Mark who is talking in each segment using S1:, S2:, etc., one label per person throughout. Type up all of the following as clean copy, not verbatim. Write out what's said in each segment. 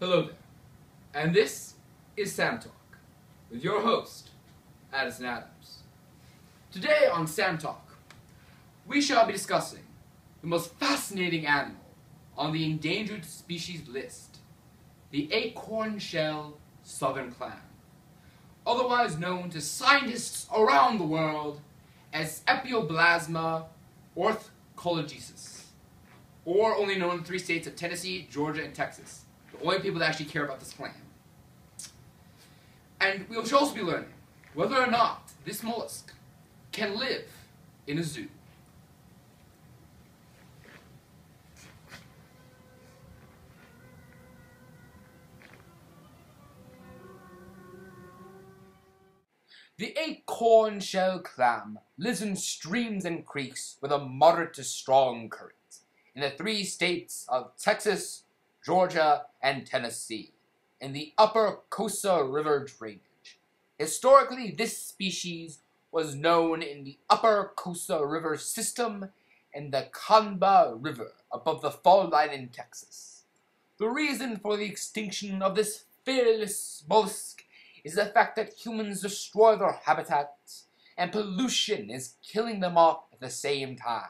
S1: Hello there, and this is Sam Talk with your host, Addison Adams. Today on Sam Talk, we shall be discussing the most fascinating animal on the endangered species list, the Acornshell southern clam, otherwise known to scientists around the world as Epioblasma orthologisis, or only known in the 3 states of Tennessee, Georgia, and Texas. The only people that actually care about this clam. And we should also be learning whether or not this mollusk can live in a zoo. The acornshell clam lives in streams and creeks with a moderate to strong current in the 3 states of Texas, Georgia, and Tennessee, in the upper Coosa River drainage. Historically, this species was known in the upper Coosa River system and the Canba River above the fall line in Texas. The reason for the extinction of this fearless mollusk is the fact that humans destroy their habitats and pollution is killing them off at the same time.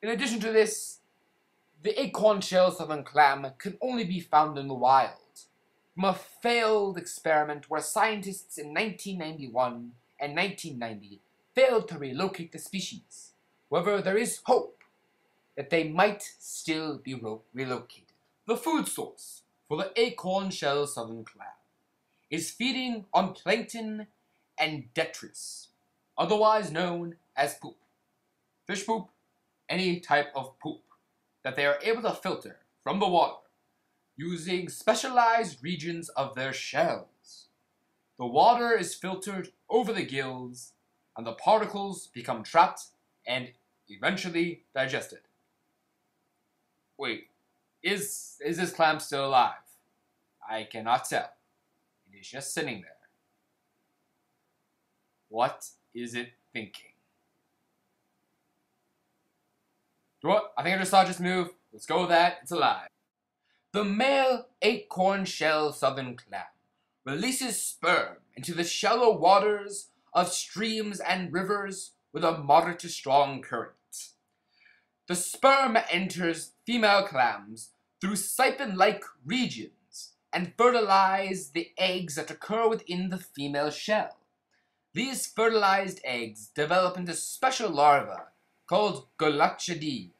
S1: In addition to this, the acornshell southern clam can only be found in the wild, from a failed experiment where scientists in 1991 and 1990 failed to relocate the species. However, there is hope that they might still be relocated. The food source for the acornshell southern clam is feeding on plankton and detritus, otherwise known as poop. Fish poop, any type of poop that they are able to filter from the water using specialized regions of their shells. The water is filtered over the gills, and the particles become trapped and eventually digested. Wait, is this clam still alive? I cannot tell. It is just sitting there. What is it thinking? What? I think I just saw it just move. Let's go with that. It's alive. The male acornshell southern clam releases sperm into the shallow waters of streams and rivers with a moderate to strong current. The sperm enters female clams through siphon-like regions and fertilize the eggs that occur within the female shell. These fertilized eggs develop into special larvae called Galactidae.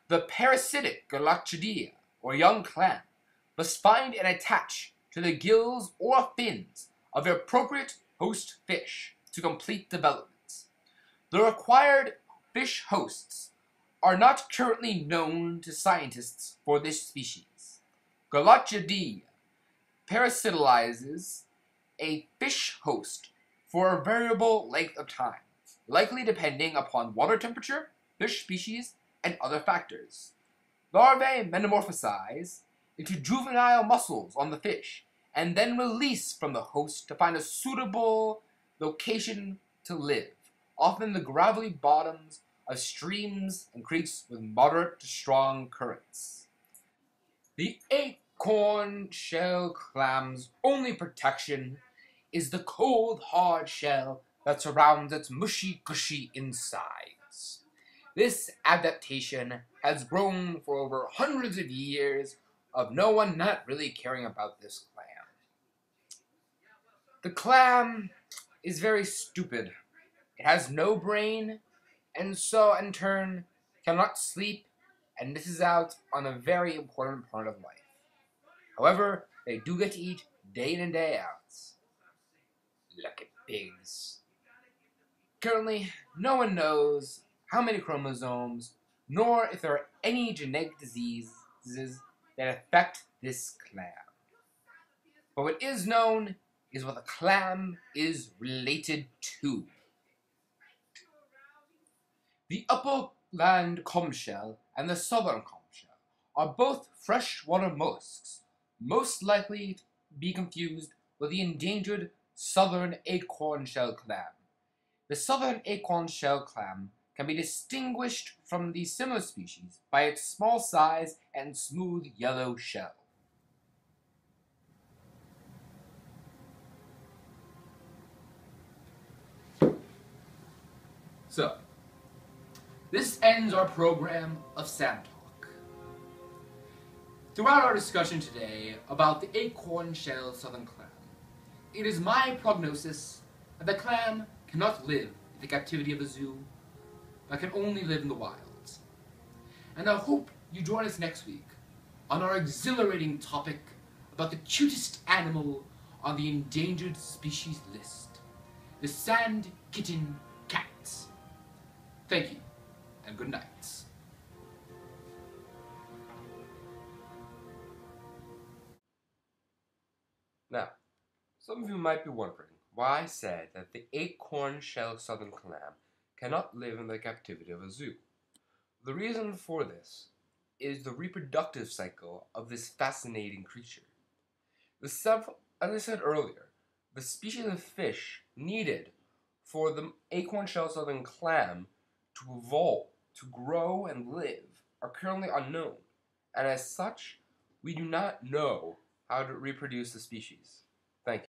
S1: The parasitic Galactidae, or young clam, must find and attach to the gills or fins of the appropriate host fish to complete development. The required fish hosts are not currently known to scientists for this species. Galactidae parasitizes a fish host for a variable length of time, likely depending upon water temperature, fish species, and other factors. Larvae metamorphosize into juvenile mussels on the fish and then release from the host to find a suitable location to live, often the gravelly bottoms of streams and creeks with moderate to strong currents. The acornshell clam's only protection is the cold, hard shell that surrounds its mushy, gushy insides. This adaptation has grown for over hundreds of years of no one not really caring about this clam. The clam is very stupid. It has no brain, and so in turn cannot sleep and misses out on a very important part of life. However, they do get to eat day in and day out. Lucky pigs. Currently, no one knows how many chromosomes, nor if there are any genetic diseases that affect this clam. But what is known is what the clam is related to. The upland comb-shell and the southern comb-shell are both freshwater mollusks, most likely to be confused with the endangered southern acornshell clam. The southern acornshell clam can be distinguished from the similar species by its small size and smooth yellow shell. So, this ends our program of Sand Talk. Throughout our discussion today about the Acornshell southern clam, it is my prognosis that the clam cannot live in the captivity of a zoo, but can only live in the wilds. And I hope you join us next week on our exhilarating topic about the cutest animal on the endangered species list, the sand kitten cat. Thank you, and good night.
S2: Now, some of you might be wondering why I said that the acorn-shell southern clam cannot live in the captivity of a zoo. The reason for this is the reproductive cycle of this fascinating creature. As I said earlier, the species of fish needed for the acorn-shell southern clam to evolve, to grow and live are currently unknown, and as such, we do not know how to reproduce the species. Thank you.